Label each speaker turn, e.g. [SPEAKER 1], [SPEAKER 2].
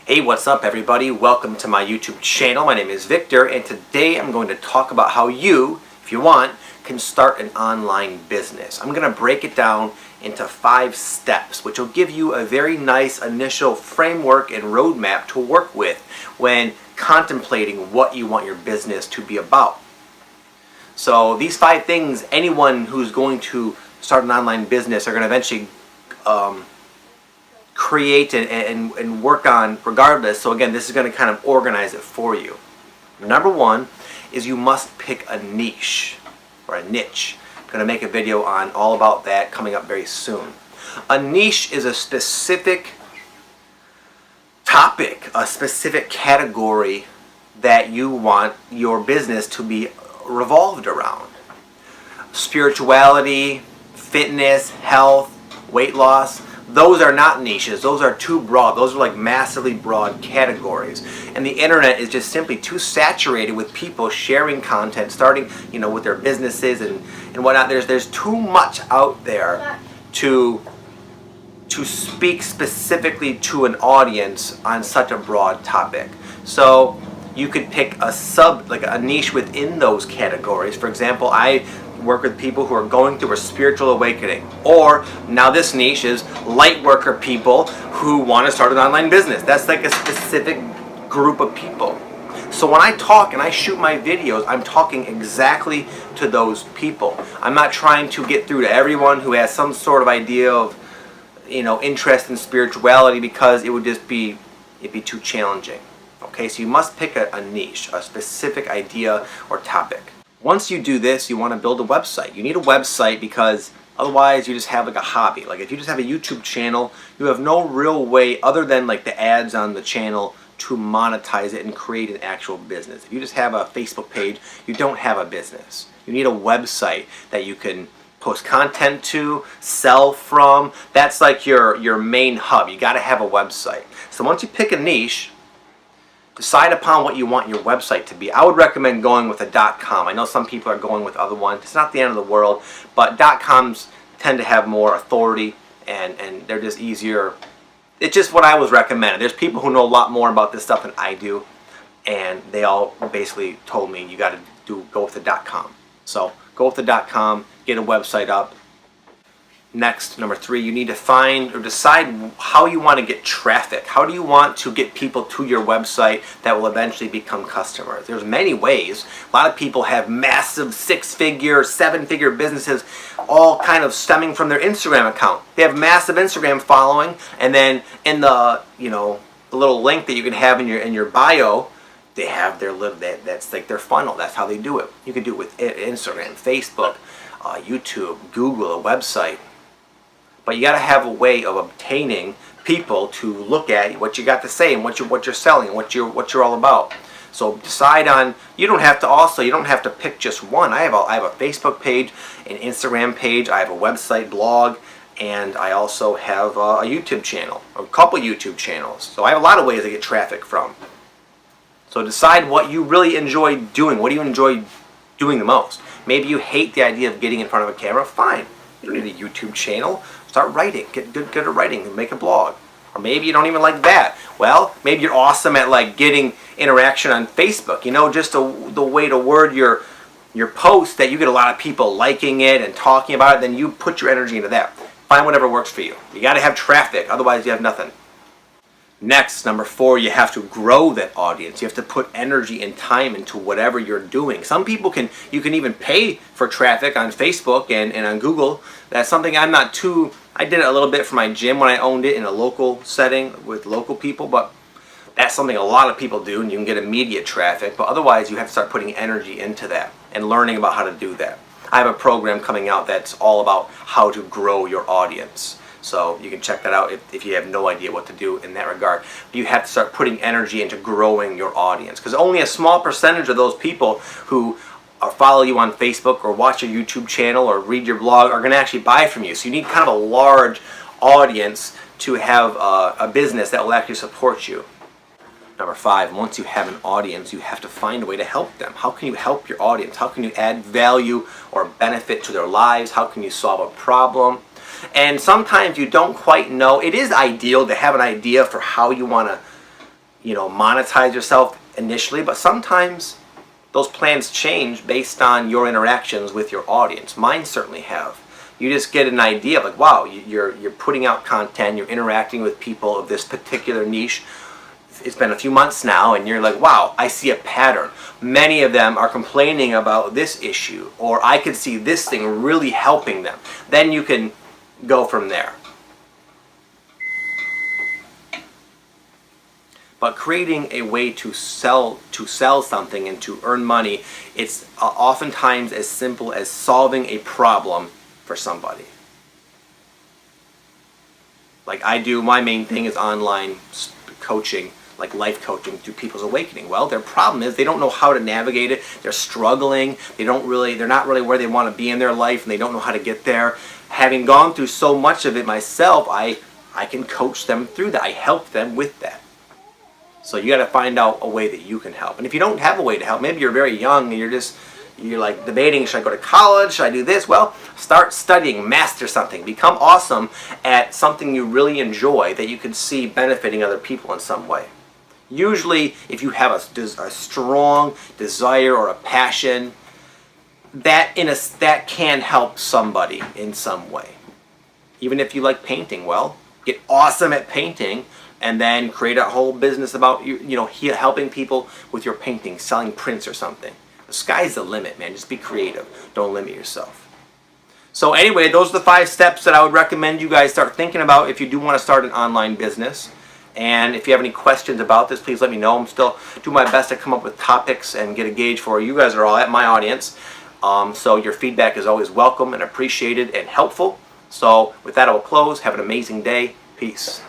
[SPEAKER 1] Hey, what's up everybody? Welcome to my YouTube channel. My name is Victor, and today I'm going to talk about how you, if you want, can start an online business. I'm going to break it down into 5 steps, which will give you a very nice initial framework and roadmap to work with when contemplating what you want your business to be about. So these 5 things, anyone who's going to start an online business are going to eventually create and work on regardless. So again, this is going to kind of organize it for you. Number 1 is you must pick a niche or a niche. I'm going to make a video on all about that coming up very soon. A niche is a specific topic, a specific category that you want your business to be revolved around. Spirituality, fitness, health, weight loss, those are not niches. Those are too broad. Those are like massively broad categories. And the internet is just simply too saturated with people sharing content, starting, with their businesses and whatnot. There's too much out there to speak specifically to an audience on such a broad topic. So you could pick a niche within those categories. For example, I work with people who are going through a spiritual awakening, or now this niche is light worker people who want to start an online business. That's like a specific group of people. So when I talk and I shoot my videos, I'm talking exactly to those people. I'm not trying to get through to everyone who has some sort of idea of interest in spirituality, because it'd be too challenging. Okay, so you must pick a niche, a specific idea or topic. Once you do this, you want to build a website. You need a website because otherwise you just have like a hobby. Like if you just have a YouTube channel, you have no real way other than like the ads on the channel to monetize it and create an actual business. If you just have a Facebook page, you don't have a business. You need a website that you can post content to, sell from. That's like your main hub. You got to have a website. So once you pick a niche, decide upon what you want your website to be. I would recommend going with a .com. I know some people are going with other ones. It's not the end of the world, but .coms tend to have more authority and they're just easier. It's just what I was recommended. There's people who know a lot more about this stuff than I do, and they all basically told me you got to go with the .com. So go with the .com, get a website up. Next, number 3, you need to find or decide how you want to get traffic. How do you want to get people to your website that will eventually become customers? There's many ways. A lot of people have massive 6-figure, 7-figure businesses, all kind of stemming from their Instagram account. They have massive Instagram following, and then in the the little link that you can have in your bio, they have their little that's like their funnel. That's how they do it. You can do it with Instagram, Facebook, YouTube, Google, a website. But you got to have a way of obtaining people to look at what you got to say and what you're selling and what you're all about. So decide on. You don't have to pick just one. I have a Facebook page, an Instagram page, I have a website, blog, and I also have a YouTube channel, a couple YouTube channels. So I have a lot of ways to get traffic from. So decide what you really enjoy doing. What do you enjoy doing the most? Maybe you hate the idea of getting in front of a camera. Fine. You don't need a YouTube channel. Start writing. Get good at writing and make a blog. Or maybe you don't even like that. Well, maybe you're awesome at like getting interaction on Facebook. Just the way to word your post that you get a lot of people liking it and talking about it. Then you put your energy into that. Find whatever works for you. You got to have traffic. Otherwise, you have nothing. Next, number 4, you have to grow that audience. You have to put energy and time into whatever you're doing. Some people you can even pay for traffic on Facebook and on Google. That's something I'm not too. I did it a little bit for my gym when I owned it in a local setting with local people, but that's something a lot of people do, and you can get immediate traffic. But otherwise, you have to start putting energy into that and learning about how to do that. I have a program coming out that's all about how to grow your audience. So you can check that out if you have no idea what to do in that regard. But you have to start putting energy into growing your audience, because only a small percentage of those people who follow you on Facebook or watch your YouTube channel or read your blog are going to actually buy from you. So you need kind of a large audience to have a business that will actually support you. Number 5, once you have an audience, you have to find a way to help them. How can you help your audience? How can you add value or benefit to their lives? How can you solve a problem? And sometimes you don't quite know. It is ideal to have an idea for how you want to monetize yourself initially, but sometimes those plans change based on your interactions with your audience. Mine certainly have. You just get an idea of like, wow, you're putting out content, you're interacting with people of this particular niche. It's been a few months now, and you're like, wow, I see a pattern. Many of them are complaining about this issue, or I could see this thing really helping them. Then you can go from there. But creating a way to sell something and to earn money, it's oftentimes as simple as solving a problem for somebody. Like I do, my main thing is online coaching, like life coaching through people's awakening. Well, their problem is they don't know how to navigate it. They're struggling. They're not really where they want to be in their life, and they don't know how to get there. Having gone through so much of it myself, I can coach them through that. I help them with that. So you got to find out a way that you can help. And if you don't have a way to help, maybe you're very young and you're like debating, should I go to college? Should I do this? Well, start studying, master something, become awesome at something you really enjoy that you can see benefiting other people in some way. Usually, if you have a strong desire or a passion, that can help somebody in some way. Even if you like painting, well, get awesome at painting, and then create a whole business about helping people with your painting, selling prints or something. The sky's the limit, man. Just be creative. Don't limit yourself. So anyway, those are the 5 steps that I would recommend you guys start thinking about if you do want to start an online business. And if you have any questions about this, please let me know. I'm still doing my best to come up with topics and get a gauge for you guys are all at my audience. So your feedback is always welcome and appreciated and helpful. So with that, I will close. Have an amazing day. Peace.